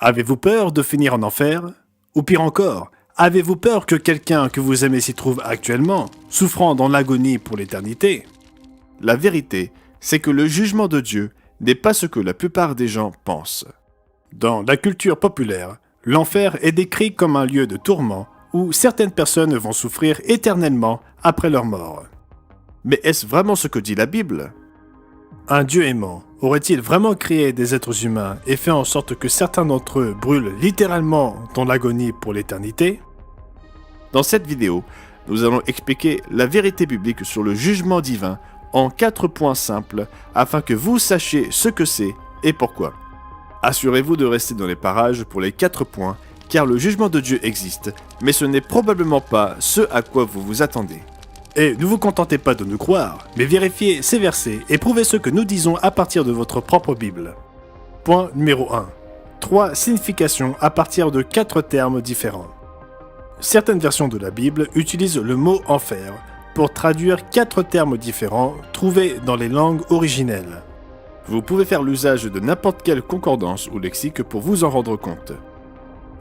Avez-vous peur de finir en enfer? Ou pire encore, avez-vous peur que quelqu'un que vous aimez s'y trouve actuellement, souffrant dans l'agonie pour l'éternité? La vérité, c'est que le jugement de Dieu n'est pas ce que la plupart des gens pensent. Dans la culture populaire, l'enfer est décrit comme un lieu de tourment où certaines personnes vont souffrir éternellement après leur mort. Mais est-ce vraiment ce que dit la Bible? Un Dieu aimant aurait-il vraiment créé des êtres humains et fait en sorte que certains d'entre eux brûlent littéralement dans l'agonie pour l'éternité? Dans cette vidéo, nous allons expliquer la vérité biblique sur le jugement divin en 4 points simples afin que vous sachiez ce que c'est et pourquoi. Assurez-vous de rester dans les parages pour les 4 points car le jugement de Dieu existe, mais ce n'est probablement pas ce à quoi vous vous attendez. Et ne vous contentez pas de nous croire, mais vérifiez ces versets et prouvez ce que nous disons à partir de votre propre Bible. Point numéro 1. 3 significations à partir de 4 termes différents. Certaines versions de la Bible utilisent le mot « enfer » pour traduire 4 termes différents trouvés dans les langues originelles. Vous pouvez faire l'usage de n'importe quelle concordance ou lexique pour vous en rendre compte.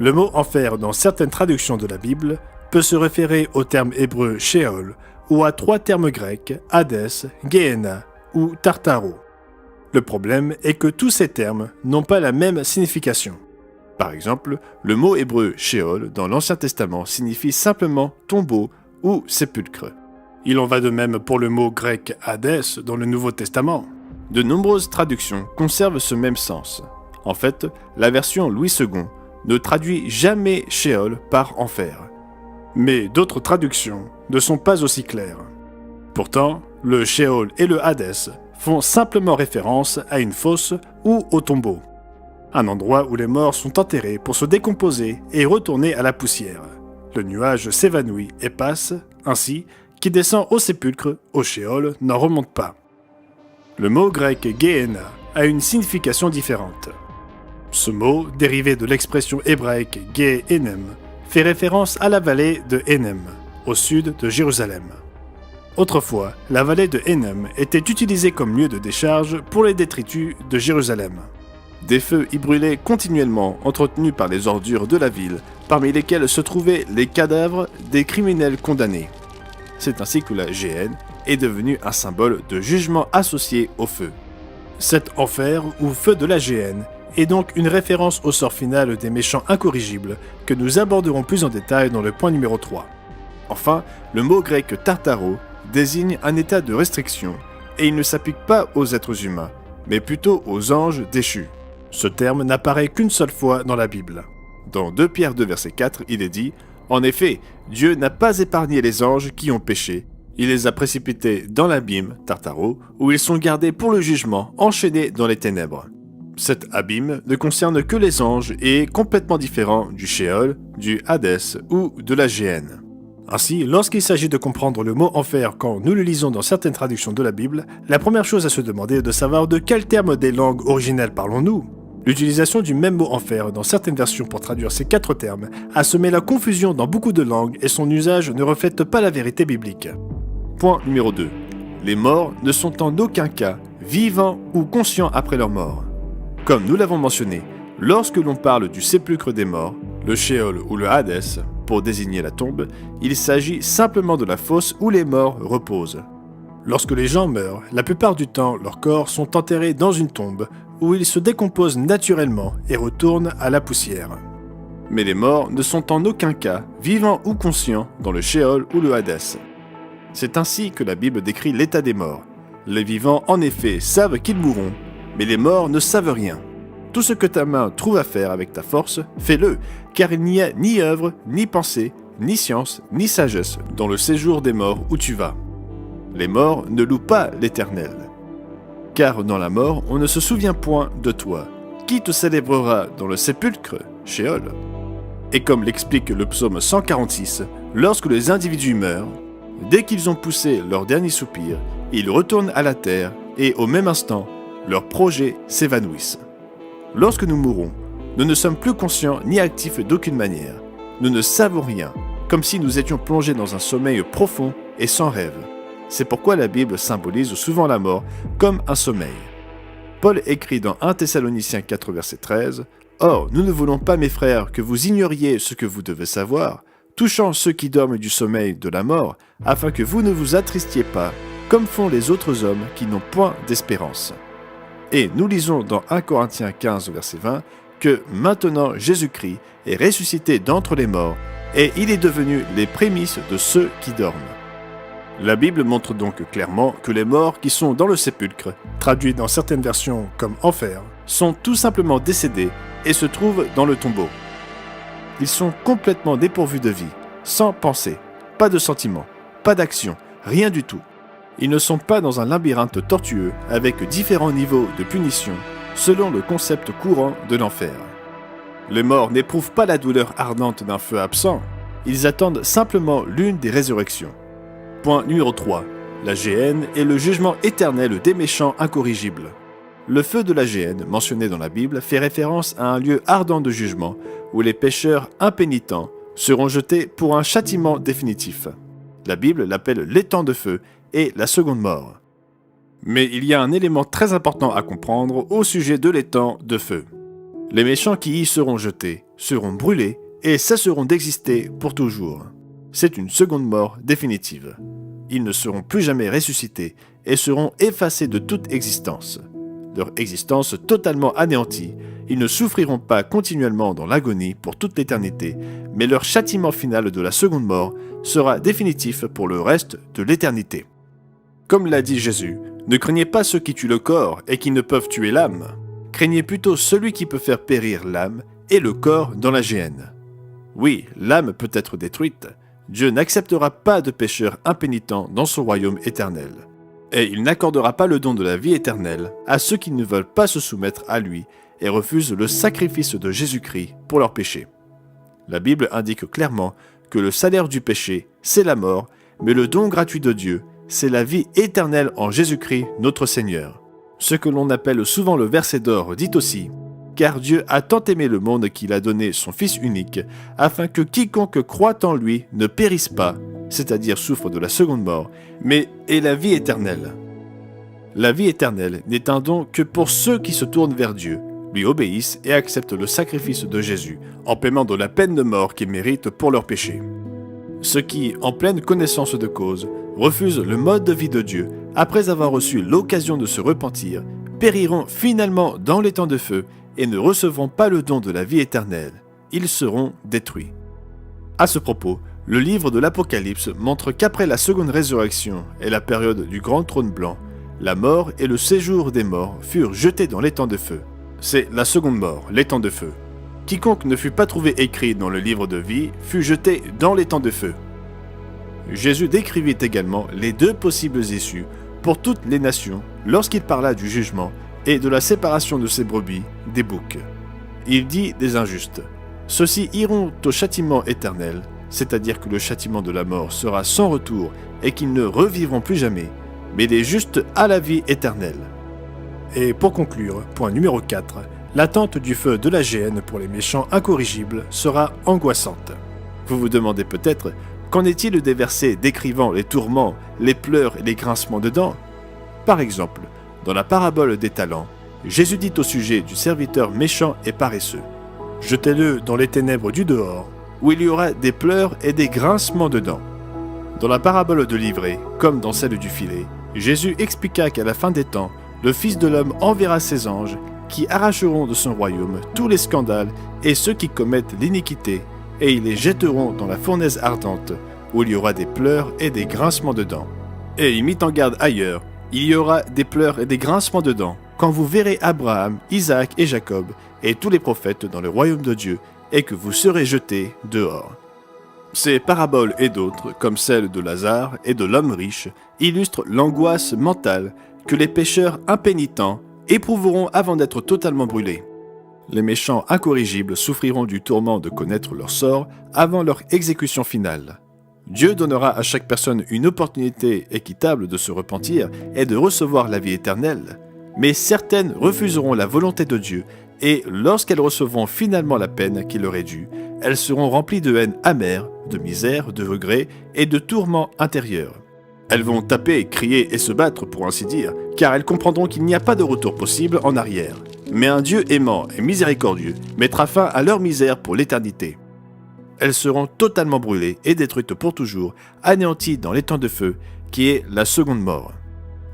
Le mot « enfer » dans certaines traductions de la Bible peut se référer au terme hébreu « Sheol » ou à 3 termes grecs « Hadès »,« Gehenna » ou « Tartaro ». Le problème est que tous ces termes n'ont pas la même signification. Par exemple, le mot hébreu « Sheol » dans l'Ancien Testament signifie simplement « tombeau » ou « sépulcre ». Il en va de même pour le mot grec « Hadès » dans le Nouveau Testament. De nombreuses traductions conservent ce même sens. En fait, la version Louis II ne traduit jamais Sheol par enfer. Mais d'autres traductions ne sont pas aussi claires. Pourtant, le Sheol et le Hadès font simplement référence à une fosse ou au tombeau, un endroit où les morts sont enterrés pour se décomposer et retourner à la poussière. Le nuage s'évanouit et passe, ainsi, qui descend au sépulcre, au Sheol, n'en remonte pas. Le mot grec « Gehenna » a une signification différente. Ce mot, dérivé de l'expression hébraïque « Gehenem », fait référence à la vallée de Hénem, au sud de Jérusalem. Autrefois, la vallée de Hénem était utilisée comme lieu de décharge pour les détritus de Jérusalem. Des feux y brûlaient continuellement, entretenus par les ordures de la ville, parmi lesquels se trouvaient les cadavres des criminels condamnés. C'est ainsi que la géhenne est devenue un symbole de jugement associé au feu. Cet enfer, ou feu de la géhenne, est donc une référence au sort final des méchants incorrigibles que nous aborderons plus en détail dans le point numéro 3. Enfin, le mot grec « tartaro » désigne un état de restriction, et il ne s'applique pas aux êtres humains, mais plutôt aux anges déchus. Ce terme n'apparaît qu'une seule fois dans la Bible. Dans 2 Pierre 2 verset 4, il est dit « En effet, Dieu n'a pas épargné les anges qui ont péché, il les a précipités dans l'abîme, Tartaro, où ils sont gardés pour le jugement, enchaînés dans les ténèbres. » Cet abîme ne concerne que les anges et est complètement différent du Sheol, du Hadès ou de la Géhenne. Ainsi, lorsqu'il s'agit de comprendre le mot enfer quand nous le lisons dans certaines traductions de la Bible, la première chose à se demander est de savoir de quel terme des langues originelles parlons-nous. L'utilisation du même mot enfer dans certaines versions pour traduire ces 4 termes a semé la confusion dans beaucoup de langues et son usage ne reflète pas la vérité biblique. Point numéro 2. Les morts ne sont en aucun cas vivants ou conscients après leur mort. Comme nous l'avons mentionné, lorsque l'on parle du sépulcre des morts, le Sheol ou le Hadès, pour désigner la tombe, il s'agit simplement de la fosse où les morts reposent. Lorsque les gens meurent, la plupart du temps, leurs corps sont enterrés dans une tombe où ils se décomposent naturellement et retournent à la poussière. Mais les morts ne sont en aucun cas vivants ou conscients dans le Sheol ou le Hadès. C'est ainsi que la Bible décrit l'état des morts. Les vivants, en effet, savent qu'ils mourront, mais les morts ne savent rien. Tout ce que ta main trouve à faire avec ta force, fais-le, car il n'y a ni œuvre, ni pensée, ni science, ni sagesse dans le séjour des morts où tu vas. Les morts ne louent pas l'Éternel. Car dans la mort, on ne se souvient point de toi. Qui te célébrera dans le sépulcre, Sheol? Et comme l'explique le psaume 146, lorsque les individus meurent, dès qu'ils ont poussé leur dernier soupir, ils retournent à la terre et au même instant, leurs projets s'évanouissent. Lorsque nous mourons, nous ne sommes plus conscients ni actifs d'aucune manière. Nous ne savons rien, comme si nous étions plongés dans un sommeil profond et sans rêve. C'est pourquoi la Bible symbolise souvent la mort comme un sommeil. Paul écrit dans 1 Thessaloniciens 4 verset 13 « Or, nous ne voulons pas, mes frères, que vous ignoriez ce que vous devez savoir, touchant ceux qui dorment du sommeil de la mort, afin que vous ne vous attristiez pas, comme font les autres hommes qui n'ont point d'espérance. Et nous lisons dans 1 Corinthiens 15, verset 20, que maintenant Jésus-Christ est ressuscité d'entre les morts, et il est devenu les prémices de ceux qui dorment. La Bible montre donc clairement que les morts qui sont dans le sépulcre, Traduit dans certaines versions comme enfer, sont tout simplement décédés et se trouvent dans le tombeau. Ils sont complètement dépourvus de vie, sans pensée, pas de sentiments, pas d'action, rien du tout. Ils ne sont pas dans un labyrinthe tortueux avec différents niveaux de punition, selon le concept courant de l'enfer. Les morts n'éprouvent pas la douleur ardente d'un feu absent, ils attendent simplement l'une des résurrections. Point numéro 3. La géhenne est le jugement éternel des méchants incorrigibles. Le feu de la géhenne, mentionné dans la Bible, fait référence à un lieu ardent de jugement où les pécheurs impénitents seront jetés pour un châtiment définitif. La Bible l'appelle l'étang de feu et la seconde mort. Mais il y a un élément très important à comprendre au sujet de l'étang de feu. Les méchants qui y seront jetés seront brûlés et cesseront d'exister pour toujours. C'est une seconde mort définitive. Ils ne seront plus jamais ressuscités et seront effacés de toute existence. Leur existence totalement anéantie, ils ne souffriront pas continuellement dans l'agonie pour toute l'éternité, mais leur châtiment final de la seconde mort sera définitif pour le reste de l'éternité. Comme l'a dit Jésus, ne craignez pas ceux qui tuent le corps et qui ne peuvent tuer l'âme. Craignez plutôt celui qui peut faire périr l'âme et le corps dans la géhenne. Oui, l'âme peut être détruite. Dieu n'acceptera pas de pécheurs impénitents dans son royaume éternel. Et il n'accordera pas le don de la vie éternelle à ceux qui ne veulent pas se soumettre à lui et refusent le sacrifice de Jésus-Christ pour leurs péchés. La Bible indique clairement que le salaire du péché, c'est la mort, mais le don gratuit de Dieu, c'est la vie éternelle en Jésus-Christ notre Seigneur. Ce que l'on appelle souvent le verset d'or dit aussi « Car Dieu a tant aimé le monde qu'il a donné son Fils unique, afin que quiconque croit en lui ne périsse pas, c'est-à-dire souffre de la seconde mort, mais ait la vie éternelle. » La vie éternelle n'est un don que pour ceux qui se tournent vers Dieu, lui obéissent et acceptent le sacrifice de Jésus, en paiement de la peine de mort qu'ils méritent pour leurs péchés. Ceux qui, en pleine connaissance de cause, refusent le mode de vie de Dieu, après avoir reçu l'occasion de se repentir, périront finalement dans les temps de feu et ne recevront pas le don de la vie éternelle. Ils seront détruits. À ce propos, le livre de l'Apocalypse montre qu'après la seconde résurrection et la période du grand trône blanc, la mort et le séjour des morts furent jetés dans l'étang de feu. C'est la seconde mort, l'étang de feu. Quiconque ne fut pas trouvé écrit dans le livre de vie fut jeté dans l'étang de feu. Jésus décrivit également les deux possibles issues pour toutes les nations lorsqu'il parla du jugement et de la séparation de ses brebis des boucs. Il dit des injustes. Ceux-ci iront au châtiment éternel, c'est-à-dire que le châtiment de la mort sera sans retour et qu'ils ne revivront plus jamais, mais les justes à la vie éternelle. Et pour conclure, point numéro 4, l'attente du feu de la géhenne pour les méchants incorrigibles sera angoissante. Vous vous demandez peut-être, qu'en est-il des versets décrivant les tourments, les pleurs et les grincements de dents ? Par exemple, dans la parabole des talents, Jésus dit au sujet du serviteur méchant et paresseux « Jetez-le dans les ténèbres du dehors, où il y aura des pleurs et des grincements de dents. » Dans la parabole de l'ivraie, comme dans celle du filet, Jésus expliqua qu'à la fin des temps, le Fils de l'homme enverra ses anges qui arracheront de son royaume tous les scandales et ceux qui commettent l'iniquité, et ils les jetteront dans la fournaise ardente, où il y aura des pleurs et des grincements de dents. Et il mit en garde ailleurs, il y aura des pleurs et des grincements de dents, quand vous verrez Abraham, Isaac et Jacob, et tous les prophètes dans le royaume de Dieu, et que vous serez jetés dehors. Ces paraboles et d'autres, comme celle de Lazare et de l'homme riche, illustrent l'angoisse mentale que les pécheurs impénitents éprouveront avant d'être totalement brûlés. Les méchants incorrigibles souffriront du tourment de connaître leur sort avant leur exécution finale. Dieu donnera à chaque personne une opportunité équitable de se repentir et de recevoir la vie éternelle, mais certaines refuseront la volonté de Dieu et lorsqu'elles recevront finalement la peine qui leur est due, elles seront remplies de haine amère, de misère, de regret et de tourments intérieurs. Elles vont taper, crier et se battre pour ainsi dire, car elles comprendront qu'il n'y a pas de retour possible en arrière. Mais un Dieu aimant et miséricordieux mettra fin à leur misère pour l'éternité. Elles seront totalement brûlées et détruites pour toujours, anéanties dans l'étang de feu, qui est la seconde mort.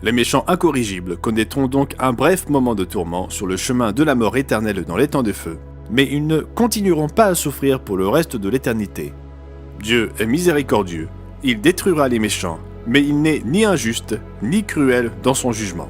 Les méchants incorrigibles connaîtront donc un bref moment de tourment sur le chemin de la mort éternelle dans l'étang de feu, mais ils ne continueront pas à souffrir pour le reste de l'éternité. Dieu est miséricordieux, il détruira les méchants, mais il n'est ni injuste ni cruel dans son jugement.